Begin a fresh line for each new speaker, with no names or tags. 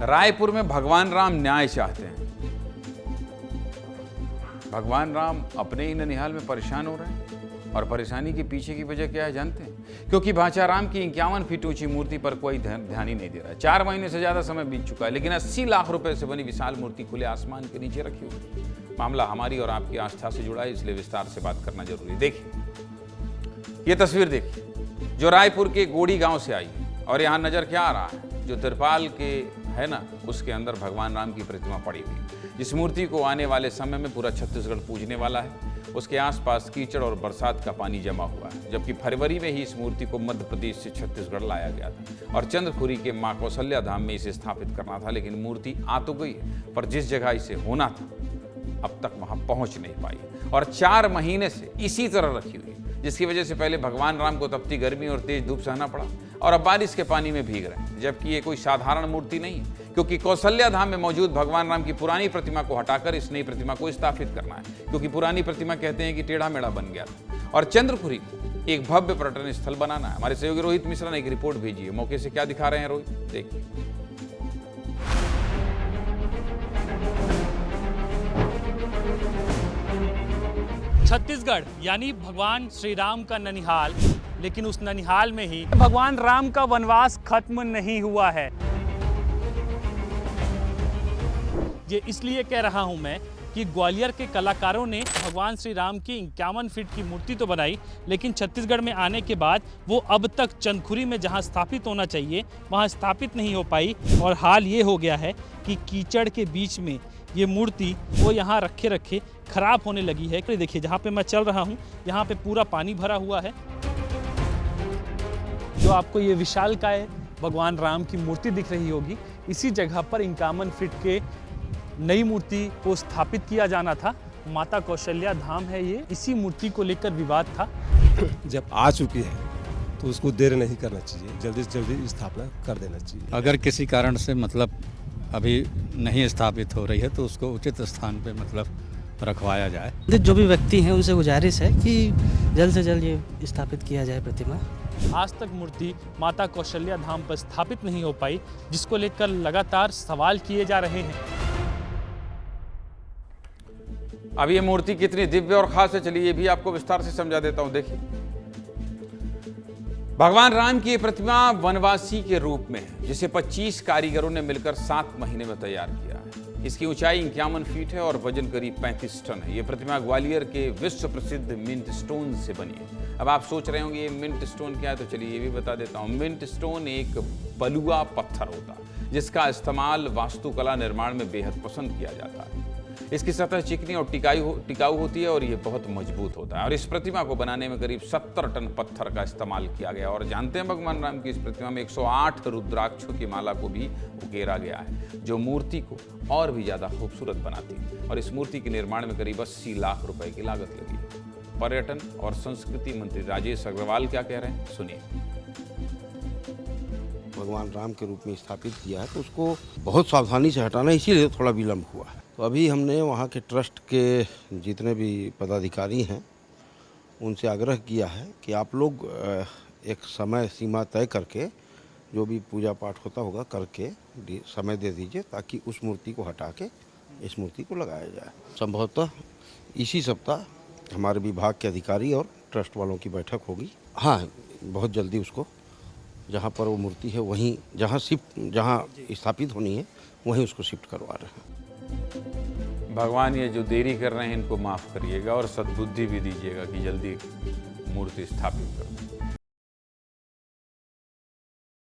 रायपुर में भगवान राम न्याय चाहते हैं। भगवान राम अपने ही ननिहाल में परेशान हो रहे हैं और परेशानी के पीछे की वजह क्या है जानते हैं? क्योंकि बाचाराम की 51 फीट ऊंची मूर्ति पर कोई ध्यान ही नहीं दे रहा है। 4 महीने से ज्यादा समय बीत चुका है, लेकिन 80 लाख रुपए से बनी विशाल मूर्ति खुले आसमान के नीचे रखी हुई। मामला हमारी और आपकी आस्था से जुड़ा है, इसलिए विस्तार से बात करना जरूरी है। देखिए ये तस्वीर, देखिए जो रायपुर के गोड़ी गांव से आई है और यहाँ नजर क्या आ रहा है, जो तिरपाल के है ना, उसके अंदर भगवान राम की प्रतिमा पड़ी हुई। जिस मूर्ति को आने वाले समय में पूरा छत्तीसगढ़ पूजने वाला है, उसके आसपास कीचड़ और बरसात का पानी जमा हुआ है। जबकि फरवरी में ही इस मूर्ति को मध्य प्रदेश से छत्तीसगढ़ लाया गया था और चंद्रखुरी के मां कौशल्या धाम में इसे स्थापित करना था, लेकिन मूर्ति आ तो गई है, पर जिस जगह इसे होना था अब तक वहां पहुंच नहीं पाई और 4 महीने से इसी तरह रखी हुई, जिसकी वजह से पहले भगवान राम को तपती गर्मी और तेज धूप सहना पड़ा और अब बारिश के पानी में भीग रहे हैं। जबकि ये कोई साधारण मूर्ति नहीं है, क्योंकि कौशल्या धाम में मौजूद भगवान राम की पुरानी प्रतिमा को हटाकर इस नई प्रतिमा को स्थापित करना है, क्योंकि पुरानी प्रतिमा कहते हैं कि टेढ़ा मेढ़ा बन गया था। और चंद्रखुरी को एक भव्य पर्यटन स्थल बनाना है। हमारे सहयोगी रोहित मिश्रा ने एक रिपोर्ट भेजी है, मौके से क्या दिखा रहे हैं रोहित, देखिए।
छत्तीसगढ़ यानी भगवान श्री राम का ननिहाल, लेकिन उस ननिहाल में ही भगवान राम का वनवास खत्म नहीं हुआ है। ये इसलिए कह रहा हूं मैं कि ग्वालियर के कलाकारों ने भगवान श्री राम की 51 फीट की मूर्ति तो बनाई, लेकिन छत्तीसगढ़ में आने के बाद वो अब तक चंदखुरी में जहां स्थापित होना चाहिए वहां स्थापित नहीं हो पाई। और हाल ये हो गया है कि कीचड़ के बीच में ये मूर्ति वो यहाँ रखे रखे खराब होने लगी है। देखिए जहाँ पे मैं चल रहा हूँ यहाँ पे पूरा पानी भरा हुआ है। जो आपको ये विशालकाय भगवान राम की मूर्ति दिख रही होगी, इसी जगह पर 51 फीट के नई मूर्ति को स्थापित किया जाना था। माता कौशल्या धाम है ये, इसी मूर्ति को लेकर विवाद था।
जब आ चुकी है तो उसको देर नहीं करना चाहिए, जल्दी से जल्दी स्थापना कर देना चाहिए।
अगर किसी कारण से मतलब अभी नहीं स्थापित हो रही है तो उसको उचित स्थान पे मतलब रखवाया जाए।
जो भी व्यक्ति हैं उनसे गुजारिश है कि जल्द से जल्द ये स्थापित किया जाए प्रतिमा।
आज तक मूर्ति माता कौशल्या धाम पर स्थापित नहीं हो पाई, जिसको लेकर लगातार सवाल किए जा रहे हैं।
अब ये मूर्ति कितनी दिव्य और खास है, चलिए ये भी आपको विस्तार से समझा देता हूं। देखिए भगवान राम की प्रतिमा वनवासी के रूप में है, जिसे 25 कारीगरों ने मिलकर 7 महीने में तैयार किया है। इसकी ऊंचाई 51 फीट है और वजन करीब 35 टन है। ये प्रतिमा ग्वालियर के विश्व प्रसिद्ध मिंट स्टोन से बनी है। अब आप सोच रहे होंगे ये मिंट स्टोन क्या है, तो चलिए ये भी बता देता हूँ। मिंट स्टोन एक बलुआ पत्थर होता है जिसका इस्तेमाल वास्तुकला निर्माण में बेहद पसंद किया जाता है। इसकी सतह चिकनी और टिकाऊ होती है और ये बहुत मजबूत होता है। और इस प्रतिमा को बनाने में करीब 70 टन पत्थर का इस्तेमाल किया गया। और जानते हैं भगवान राम की इस प्रतिमा में 108 रुद्राक्षों की माला को भी उकेरा गया है, जो मूर्ति को और भी ज्यादा खूबसूरत बनाती है। और इस मूर्ति के निर्माण में करीब 80 लाख रुपए की लागत लगी है। पर्यटन और संस्कृति मंत्री राजेश अग्रवाल क्या कह रहे हैं, सुनिए।
भगवान राम के रूप में स्थापित किया है तो उसको बहुत सावधानी से हटाना, इसीलिए थोड़ा विलम्ब हुआ है। तो अभी हमने वहाँ के ट्रस्ट के जितने भी पदाधिकारी हैं उनसे आग्रह किया है कि आप लोग एक समय सीमा तय करके जो भी पूजा पाठ होता होगा करके समय दे दीजिए, ताकि उस मूर्ति को हटा के इस मूर्ति को लगाया जाए। संभवतः इसी सप्ताह हमारे विभाग के अधिकारी और ट्रस्ट वालों की बैठक होगी। हाँ, बहुत जल्दी उसको जहाँ पर वो मूर्ति है वहीं जहाँ स्थापित होनी है वहीं उसको शिफ्ट करवा रहे हैं।
भगवान ये जो देरी कर रहे हैं इनको माफ करिएगा और सद्बुद्धि भी दीजिएगा कि जल्दी मूर्ति स्थापित कर दें।